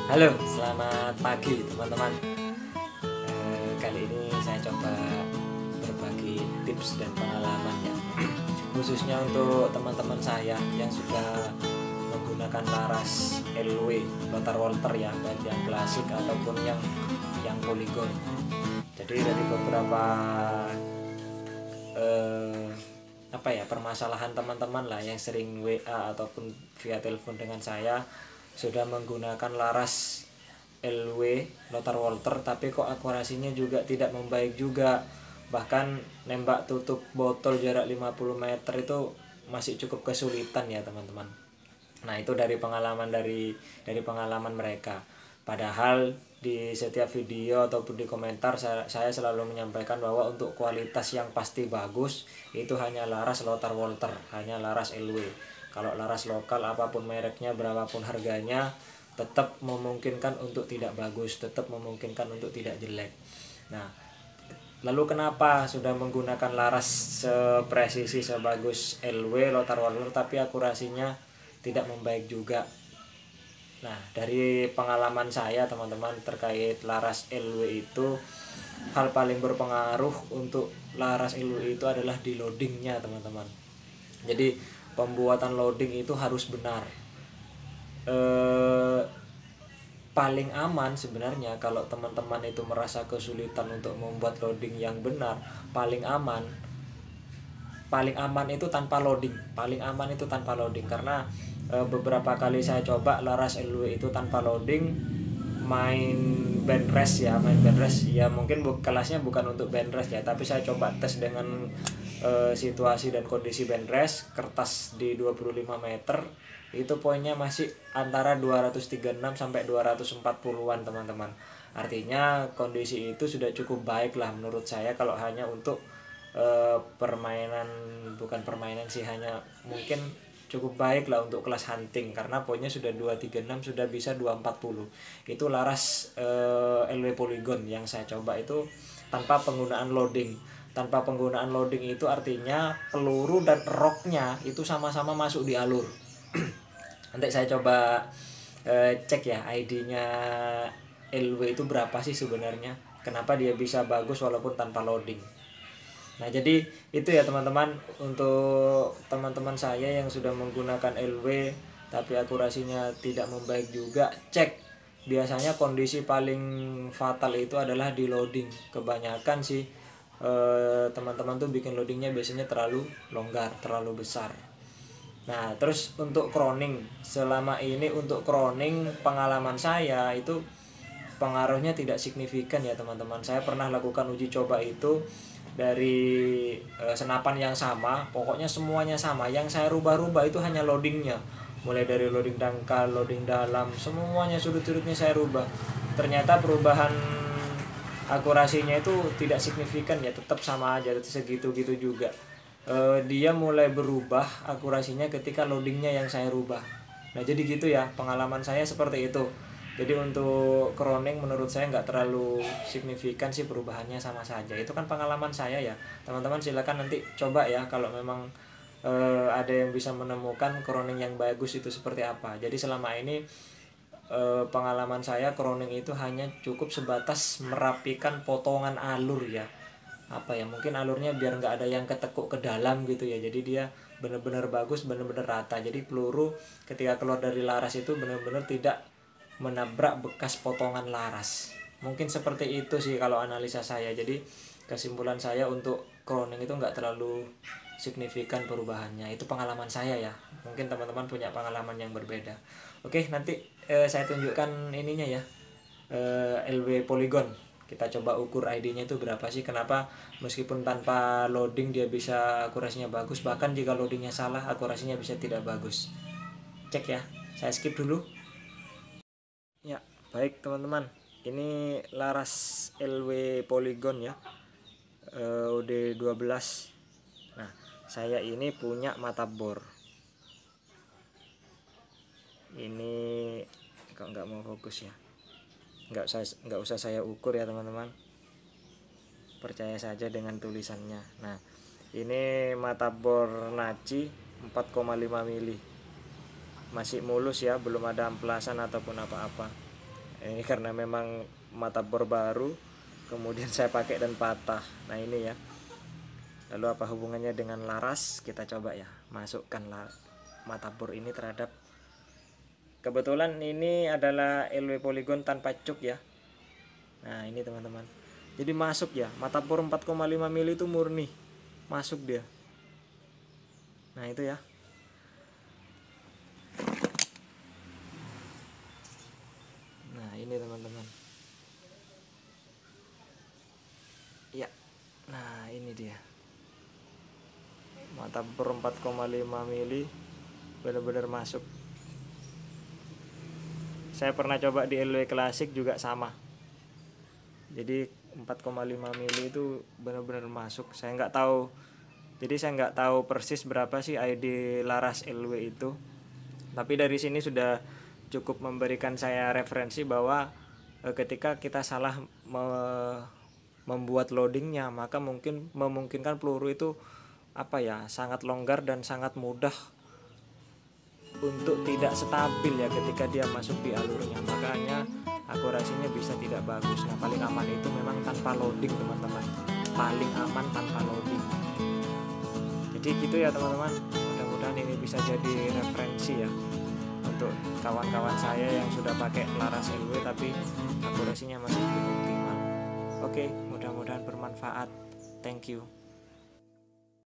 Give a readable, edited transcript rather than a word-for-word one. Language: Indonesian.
Halo, selamat pagi teman-teman. Kali ini saya coba berbagi tips dan pengalaman ya, khususnya untuk teman-teman saya yang sudah menggunakan laras LW, Lothar Walther ya, baik yang klasik ataupun yang polygon. Jadi dari beberapa permasalahan teman-teman lah yang sering WA ataupun via telepon dengan saya, sudah menggunakan laras LW Lothar Walther tapi kok akurasinya juga tidak membaik juga, bahkan nembak tutup botol jarak 50 meter itu masih cukup kesulitan ya teman-teman. Nah itu dari pengalaman mereka. Padahal di setiap video ataupun di komentar saya selalu menyampaikan bahwa untuk kualitas yang pasti bagus itu hanya laras Lothar Walther, hanya laras LW. Kalau laras lokal apapun mereknya, berapapun harganya, tetap memungkinkan untuk tidak bagus, tetap memungkinkan untuk tidak jelek. Nah, lalu kenapa sudah menggunakan laras sepresisi sebagus LW Lothar Walther tapi akurasinya tidak membaik juga? Nah, dari pengalaman saya teman-teman terkait laras LW itu, hal paling berpengaruh untuk laras LW itu adalah di loadingnya teman-teman. Jadi pembuatan loading itu harus benar. Paling aman sebenarnya kalau teman-teman itu merasa kesulitan untuk membuat loading yang benar, paling aman itu tanpa loading, karena beberapa kali saya coba laras LW itu tanpa loading, main band rest ya, mungkin kelasnya bukan untuk band rest ya, tapi saya coba tes dengan situasi dan kondisi band rest kertas di 25 meter, itu poinnya masih antara 236 sampai 240-an teman-teman. Artinya kondisi itu sudah cukup baik lah menurut saya kalau hanya untuk permainan, bukan permainan sih, hanya mungkin cukup baik lah untuk kelas hunting, karena poinnya sudah 236, sudah bisa 240. Itu laras LW Polygon yang saya coba itu tanpa penggunaan loading. Tanpa penggunaan loading itu artinya peluru dan roknya itu sama-sama masuk di alur. Nanti saya coba cek ya ID-nya LW itu berapa sih sebenarnya, kenapa dia bisa bagus walaupun tanpa loading. Nah jadi itu ya teman-teman, untuk teman-teman saya yang sudah menggunakan LW tapi akurasinya tidak membaik juga, cek. Biasanya kondisi paling fatal itu adalah di loading. Kebanyakan sih teman-teman tuh bikin loadingnya biasanya terlalu longgar, terlalu besar. Nah terus untuk croning, selama ini untuk croning pengalaman saya itu pengaruhnya tidak signifikan ya teman-teman. Saya pernah lakukan uji coba itu dari senapan yang sama, pokoknya semuanya sama. Yang saya rubah-rubah itu hanya loadingnya, mulai dari loading dangkal, loading dalam, semuanya sudut-sudutnya saya rubah. Ternyata perubahan akurasinya itu tidak signifikan ya, tetap sama aja, segitu-gitu juga. Dia mulai berubah akurasinya ketika loadingnya yang saya rubah. Nah jadi gitu ya, pengalaman saya seperti itu. Jadi untuk croning menurut saya nggak terlalu signifikan sih perubahannya, sama saja. Itu kan pengalaman saya ya. Teman-teman silakan nanti coba ya kalau memang ada yang bisa menemukan croning yang bagus itu seperti apa. Jadi selama ini pengalaman saya croning itu hanya cukup sebatas merapikan potongan alur ya. Mungkin alurnya biar nggak ada yang ketekuk ke dalam gitu ya. Jadi dia benar-benar bagus, benar-benar rata. Jadi peluru ketika keluar dari laras itu benar-benar tidak menabrak bekas potongan laras. Mungkin seperti itu sih kalau analisa saya. Jadi kesimpulan saya untuk croning itu nggak terlalu signifikan perubahannya. Itu pengalaman saya ya. Mungkin teman-teman punya pengalaman yang berbeda. Oke, nanti saya tunjukkan ininya ya. LW Polygon. Kita coba ukur ID-nya itu berapa sih. Kenapa meskipun tanpa loading dia bisa akurasinya bagus, bahkan jika loadingnya salah akurasinya bisa tidak bagus. Cek ya. Saya skip dulu. Ya, baik teman-teman. Ini laras LW Polygon ya. OD12. Nah, saya ini punya mata bor. Ini kok nggak mau fokus ya. Nggak usah saya ukur ya teman-teman. Percaya saja dengan tulisannya. Nah, ini mata bor Naci 4,5 mili. Masih mulus ya, belum ada amplasan ataupun apa-apa. Ini karena memang mata bor baru, kemudian saya pakai dan patah. Nah ini ya. Lalu apa hubungannya dengan laras? Kita coba ya masukkan mata bor ini terhadap. Kebetulan ini adalah LW Polygon tanpa cuk ya. Nah ini teman-teman. Jadi masuk ya, mata bor 4,5 mili itu murni masuk dia. Nah itu ya. Nah ini teman-teman. Ya. Nah ini dia. Mata bor 4,5 mili benar-benar masuk. Saya pernah coba di LW Classic juga sama. Jadi 4,5 mili itu benar-benar masuk. Saya nggak tahu. Jadi saya nggak tahu persis berapa sih ID laras LW itu. Tapi dari sini sudah cukup memberikan saya referensi bahwa ketika kita salah membuat loadingnya, maka memungkinkan peluru itu sangat longgar dan sangat mudah untuk tidak stabil ya ketika dia masuk di alurnya, makanya akurasinya bisa tidak bagus. Nah paling aman itu memang tanpa loading teman-teman, paling aman tanpa loading. Jadi gitu ya teman-teman, mudah-mudahan ini bisa jadi referensi ya untuk kawan-kawan saya yang sudah pakai laras LW tapi akurasinya masih belum optimal. Oke, mudah-mudahan bermanfaat. Thank you.